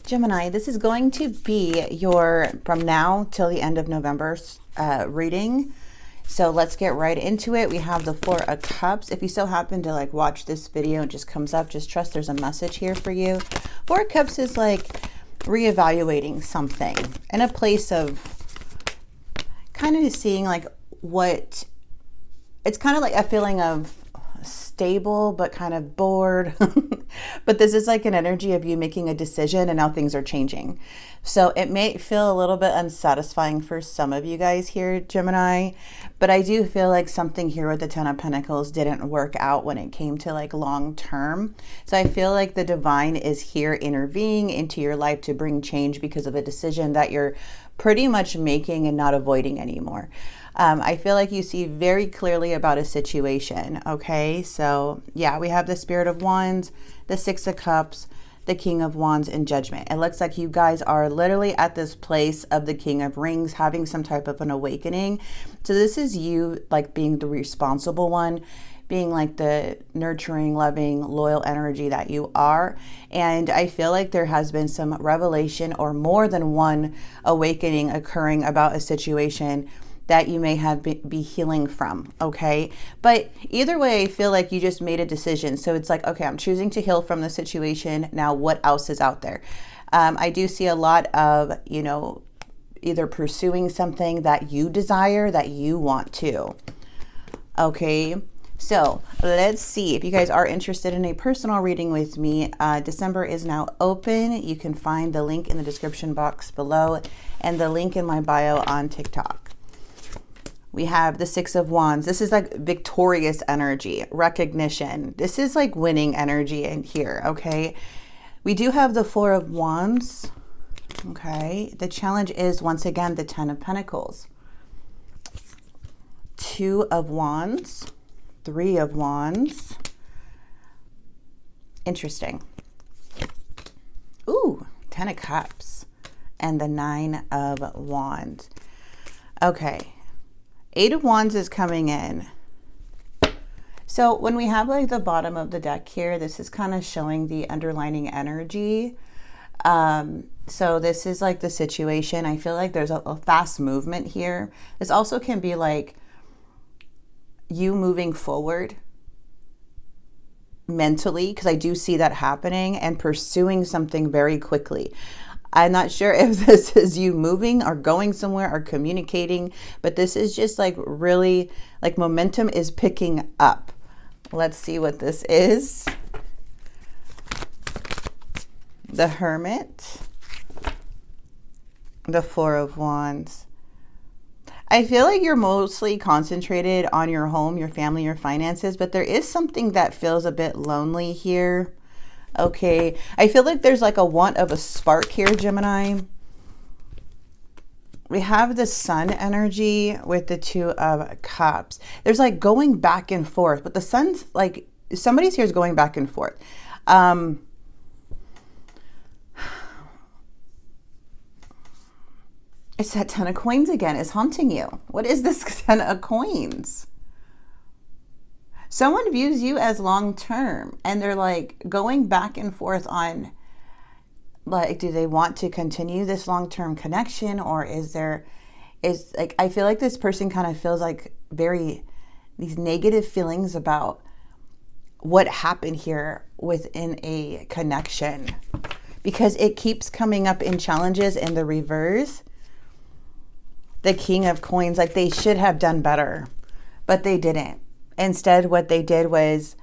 Gemini, this is going to be your from now till the end of November's reading. So let's get right into it. We have the Four of Cups. If you so happen to like watch this video and it just comes up, just trust there's a message here for you. Four of Cups is like reevaluating something in a place of kind of seeing like what, it's kind of like a feeling of stable but kind of bored. But this is like an energy of you making a decision and now things are changing. So it may feel a little bit unsatisfying for some of you guys here, Gemini, but I do feel like something here with the Ten of Pentacles didn't work out when it came to like long term. So I feel like the divine is here intervening into your life to bring change because of a decision that you're pretty much making and not avoiding anymore. I feel like you see very clearly about a situation. Okay, so yeah, we have the Spirit of Wands, the Six of Cups, the King of Wands, and Judgment. It looks like you guys are literally at this place of the King of Rings, having some type of an awakening. So this is you like being the responsible one, being like the nurturing, loving, loyal energy that you are. And I feel like there has been some revelation or more than one awakening occurring about a situation that you may have be healing from, okay? But either way, I feel like you just made a decision. So it's like, okay, I'm choosing to heal from the situation. Now what else is out there? I do see a lot of, you know, either pursuing something that you desire, that you want to, okay? So let's see if you guys are interested in a personal reading with me. December is now open. You can find the link in the description box below and the link in my bio on TikTok. We have the Six of Wands. This is like victorious energy, recognition. This is like winning energy in here, okay? We do have the Four of Wands, okay? The challenge is, once again, the Ten of Pentacles. Two of Wands, Three of Wands. Interesting. Ooh, Ten of Cups and the Nine of Wands. Okay. Eight of Wands is coming in. So when we have like the bottom of the deck here, this is kind of showing the underlining energy. So this is like the situation. I feel like there's a fast movement here. This also can be like you moving forward mentally, because I do see that happening, and pursuing something very quickly. I'm not sure if this is you moving or going somewhere or communicating, but this is just like really like momentum is picking up. Let's see what this is. The Hermit, the Four of Wands. I feel like you're mostly concentrated on your home, your family, your finances, but there is something that feels a bit lonely here. Okay, I feel like there's like a want of a spark here, Gemini. We have the Sun energy with the Two of Cups. There's like going back and forth, but the Sun's like, somebody's here is going back and forth. It's that Ten of Coins again. It's haunting you. What is this Ten of Coins? Someone views you as long-term, and they're like going back and forth on like, do they want to continue this long-term connection, or is like, I feel like this person kind of feels like these negative feelings about what happened here within a connection, because it keeps coming up in challenges in the reverse. The King of Coins, like they should have done better, but they didn't. Instead, what they did was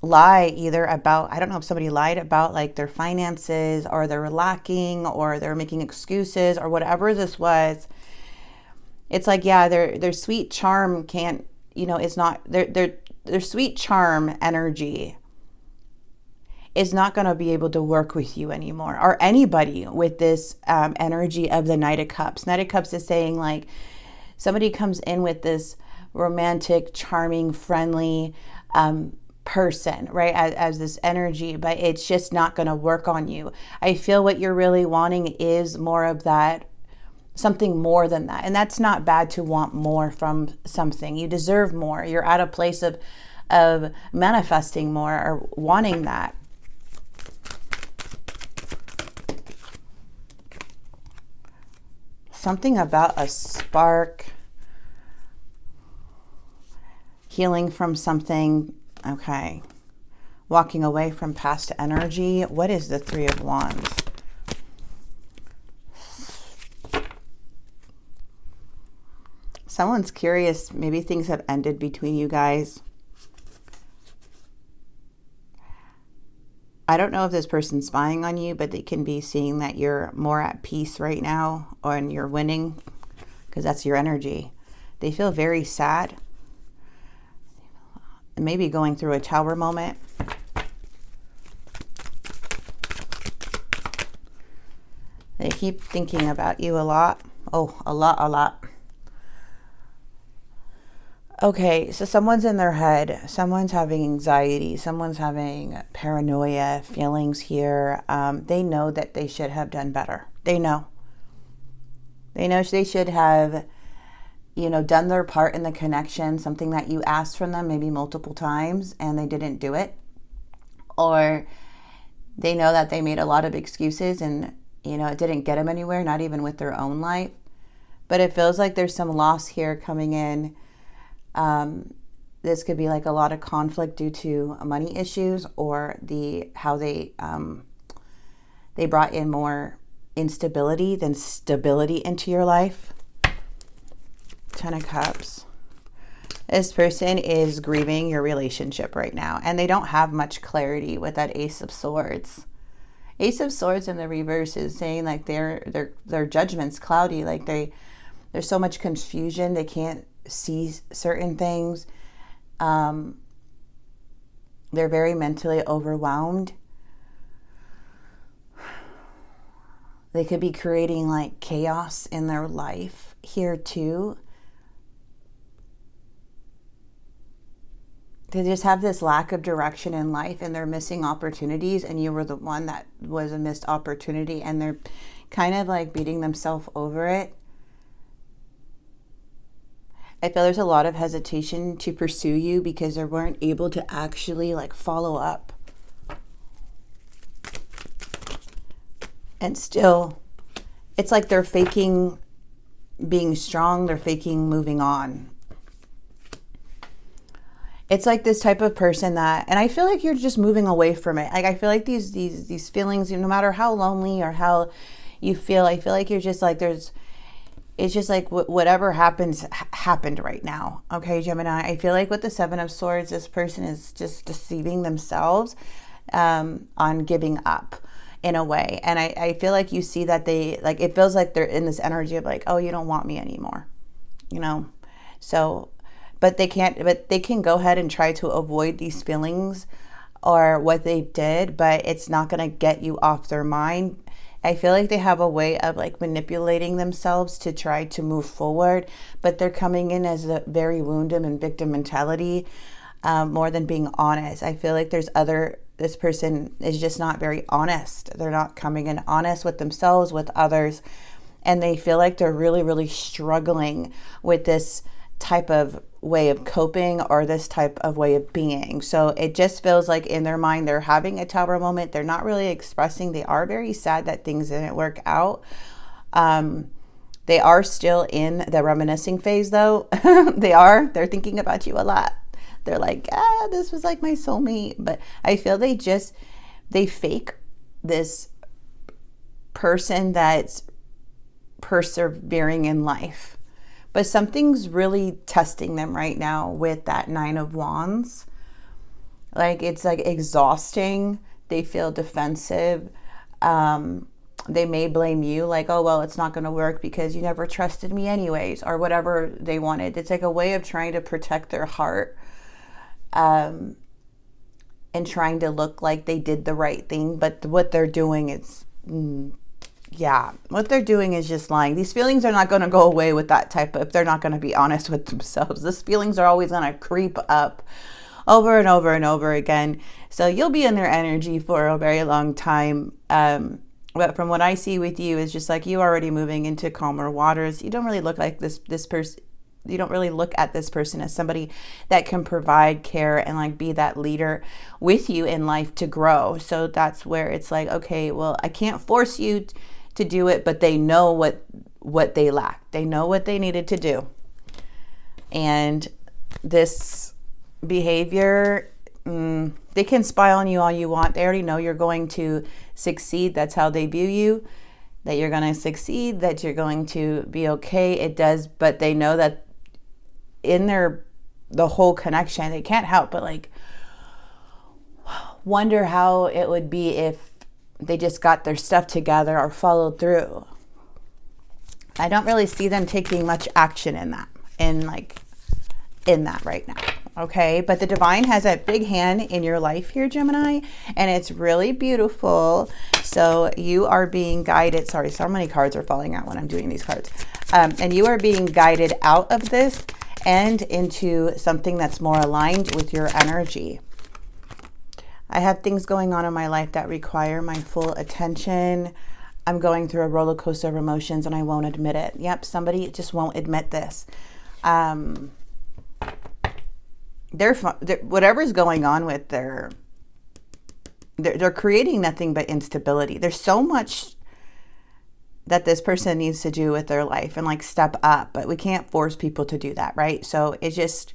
lie either about, I don't know if somebody lied about like their finances, or they're lacking, or they're making excuses, or whatever this was. It's like, yeah, their sweet charm can't, you know, it's not, their sweet charm energy is not going to be able to work with you anymore, or anybody with this energy of the Knight of Cups. Knight of Cups is saying like somebody comes in with this romantic, charming, friendly person, right, as this energy, but it's just not going to work on you. I feel what you're really wanting is more of that, something more than that. And that's not bad to want more from something. You deserve more. You're at a place of manifesting more or wanting that. something about a spark, healing from something. Okay. Walking away from past energy. What is the Three of Wands? Someone's curious. Maybe things have ended between you guys. I don't know if this person's spying on you, but they can be seeing that you're more at peace right now, or and you're winning, because that's your energy. They feel very sad. Maybe going through a Tower moment. They keep thinking about you a lot. Oh, a lot. Okay, so someone's in their head. Someone's having anxiety. Someone's having paranoia feelings here. They know that they should have done better. They know. They know they should have, done their part in the connection, something that you asked from them maybe multiple times and they didn't do it. Or they know that they made a lot of excuses and, it didn't get them anywhere, not even with their own life. But it feels like there's some loss here coming in. This could be like a lot of conflict due to money issues, or how they brought in more instability than stability into your life. Ten of Cups. This person is grieving your relationship right now, and they don't have much clarity with that Ace of Swords. Ace of Swords in the reverse is saying like their judgment's cloudy, like there's so much confusion, they can't see certain things. They're very mentally overwhelmed. They could be creating like chaos in their life here too. They just have this lack of direction in life, and they're missing opportunities, and you were the one that was a missed opportunity, and they're kind of like beating themselves over it. I feel there's a lot of hesitation to pursue you because they weren't able to actually like follow up. And still, it's like they're faking being strong, they're faking moving on. It's like this type of person that, and I feel like you're just moving away from it. Like I feel like these feelings, no matter how lonely or how you feel, I feel like you're just like it's just like whatever happens happened right now. Okay, Gemini. I feel like with the Seven of Swords, this person is just deceiving themselves on giving up in a way. And I feel like you see that it feels like they're in this energy of like, oh, you don't want me anymore, so. But they can go ahead and try to avoid these feelings or what they did, but it's not going to get you off their mind. I feel like they have a way of like manipulating themselves to try to move forward, but they're coming in as a very wounded and victim mentality, more than being honest. I feel like this person is just not very honest. They're not coming in honest with themselves, with others, and they feel like they're really, really struggling with this type of way of coping or this type of way of being. So it just feels like in their mind they're having a Tower moment. They're not really expressing. They are very sad that things didn't work out. They are still in the reminiscing phase though. They're thinking about you a lot. They're like, this was like my soulmate. But I feel they fake this person that's persevering in life. But something's really testing them right now with that Nine of Wands. Like it's like exhausting. They feel defensive. They may blame you like, oh, well, it's not going to work because you never trusted me anyways, or whatever they wanted. It's like a way of trying to protect their heart, and trying to look like they did the right thing. But what they're doing is... what they're doing is just lying. These feelings are not going to go away with that type of, if they're not going to be honest with themselves. These feelings are always going to creep up over and over and over again. So you'll be in their energy for a very long time. But from what I see with you is just like you already moving into calmer waters. You don't really look like this person. You don't really look at this person as somebody that can provide care and like be that leader with you in life to grow. So that's where it's like, okay, well, I can't force you to do it, but they know what they lacked. They know what they needed to do. And this behavior, they can spy on you all you want. They already know you're going to succeed. That's how they view you, that you're going to succeed, that you're going to be okay. It does, but they know that in the whole connection, they can't help but like wonder how it would be if they just got their stuff together or followed through. I don't really see them taking much action in that, in that right now. Okay, but the divine has a big hand in your life here, Gemini, and it's really beautiful. So you are being guided. Sorry, so many cards are falling out when I'm doing these cards. And you are being guided out of this and into something that's more aligned with your energy. I have things going on in my life that require my full attention. I'm going through a roller coaster of emotions and I won't admit it. Yep, somebody just won't admit this. Whatever's going on with they're creating nothing but instability. There's so much that this person needs to do with their life and like step up, but we can't force people to do that, right? So it's just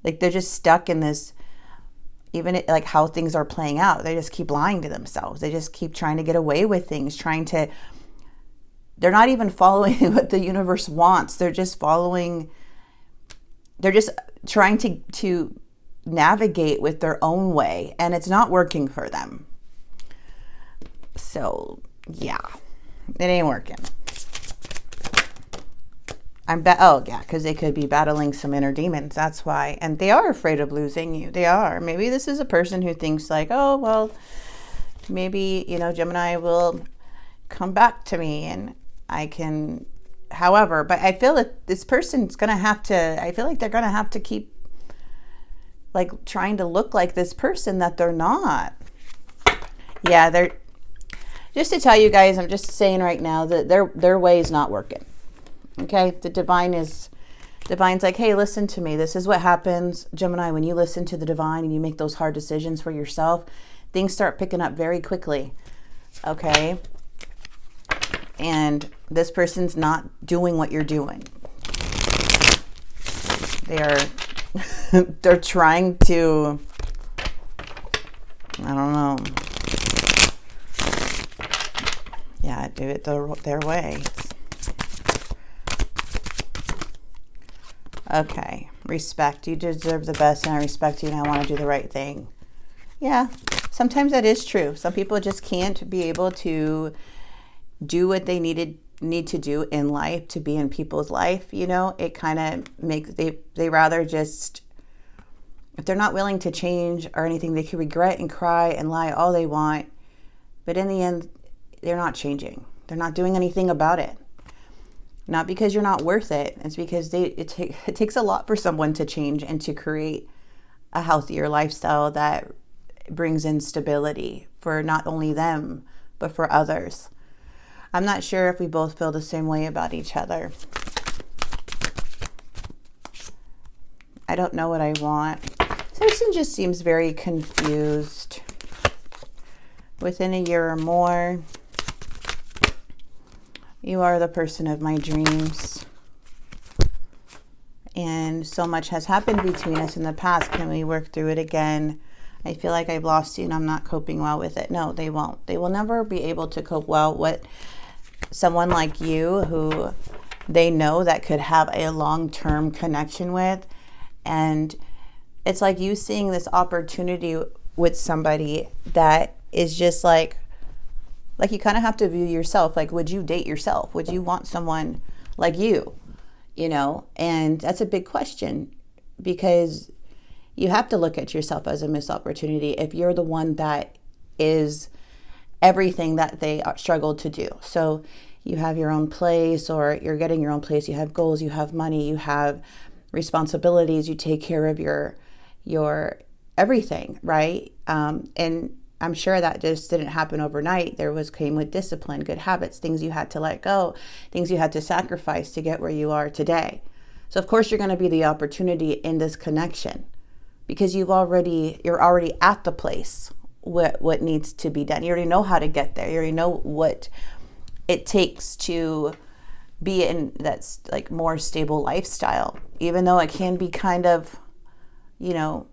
like they're just stuck in this, even like how things are playing out. They just keep lying to themselves. They just keep trying to get away with things, they're not even following what the universe wants. They're just trying to navigate with their own way, and it's not working for them. So yeah, it ain't working. Because they could be battling some inner demons. That's why. And they are afraid of losing you. They are. Maybe this is a person who thinks like, oh, well, maybe, Gemini will come back to me and I can, however, but I feel that this person's going to have to, I feel like they're going to have to keep like trying to look like this person that they're not. Yeah, they're, just to tell you guys, I'm just saying right now that their way is not working. Okay, the divine's like, hey, listen to me. This is what happens, Gemini, when you listen to the divine and you make those hard decisions for yourself, things start picking up very quickly. Okay, and this person's not doing what you're doing. They're trying to, I don't know. Yeah, do it their way. Okay, respect. You deserve the best and I respect you and I want to do the right thing. Yeah, sometimes that is true. Some people just can't be able to do what they need to do in life to be in people's life. It kind of makes, they rather just, if they're not willing to change or anything, they can regret and cry and lie all they want. But in the end, they're not changing. They're not doing anything about it. Not because you're not worth it. It's because it takes a lot for someone to change and to create a healthier lifestyle that brings in stability for not only them, but for others. I'm not sure if we both feel the same way about each other. I don't know what I want. This person just seems very confused. Within a year or more, you are the person of my dreams. And so much has happened between us in the past. Can we work through it again? I feel like I've lost you and I'm not coping well with it. No, they won't. They will never be able to cope well with someone like you who they know that could have a long-term connection with. And it's like you seeing this opportunity with somebody that is just like you kind of have to view yourself. Like, would you date yourself? Would you want someone like you? And that's a big question, because you have to look at yourself as a missed opportunity if you're the one that is everything that they struggled to do. So you have your own place, or you're getting your own place. You have goals, you have money, you have responsibilities, you take care of your everything, right? And I'm sure that just didn't happen overnight. Came with discipline, good habits, things you had to let go, things you had to sacrifice to get where you are today. So of course you're going to be the opportunity in this connection, because you're already at the place what needs to be done. You already know how to get there. You already know what it takes to be in that's like more stable lifestyle, even though it can be kind of, you know,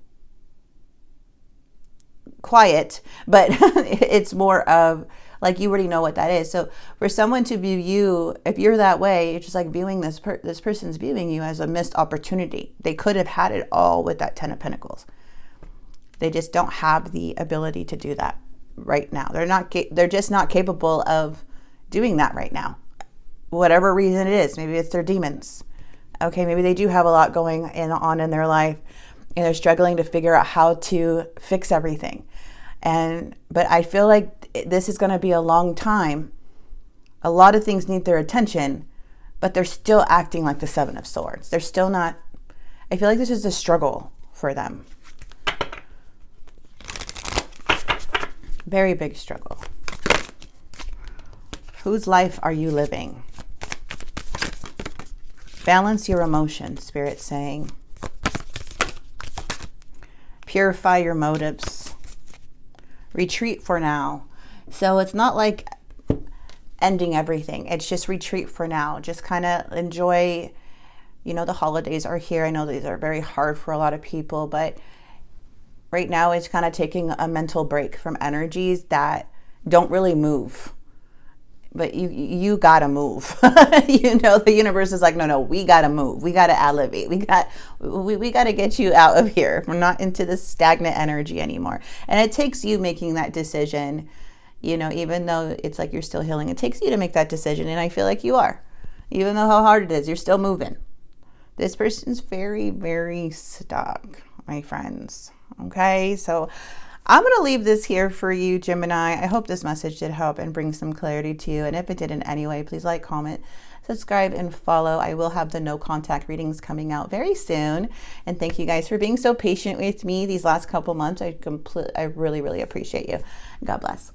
quiet, but it's more of like, you already know what that is. So for someone to view you, if you're that way, you're just like viewing this person's viewing you as a missed opportunity. They could have had it all with that 10 of Pentacles. They just don't have the ability to do that right now. They're just not capable of doing that right now. Whatever reason it is, maybe it's their demons. Okay, maybe they do have a lot going on in their life and they're struggling to figure out how to fix everything. But I feel like this is going to be a long time. A lot of things need their attention, but they're still acting like the Seven of Swords. They're still not, I feel like this is a struggle for them. Very big struggle. Whose life are you living? Balance your emotions, Spirit's saying. Purify your motives. Retreat for now. So it's not like ending everything. It's just retreat for now. Just kind of enjoy, you know, the holidays are here. I know these are very hard for a lot of people, but right now it's kind of taking a mental break from energies that don't really move. But you gotta move. You know, the universe is like, no, we gotta move. We gotta elevate. We gotta get you out of here. We're not into this stagnant energy anymore. And it takes you making that decision, you know, even though it's like you're still healing, it takes you to make that decision. And I feel like you are. Even though how hard it is, you're still moving. This person's very, very stuck, my friends. Okay, so I'm going to leave this here for you, Gemini. I hope this message did help and bring some clarity to you. And if it did in any way, please like, comment, subscribe, and follow. I will have the no contact readings coming out very soon. And thank you guys for being so patient with me these last couple months. I really, really appreciate you. God bless.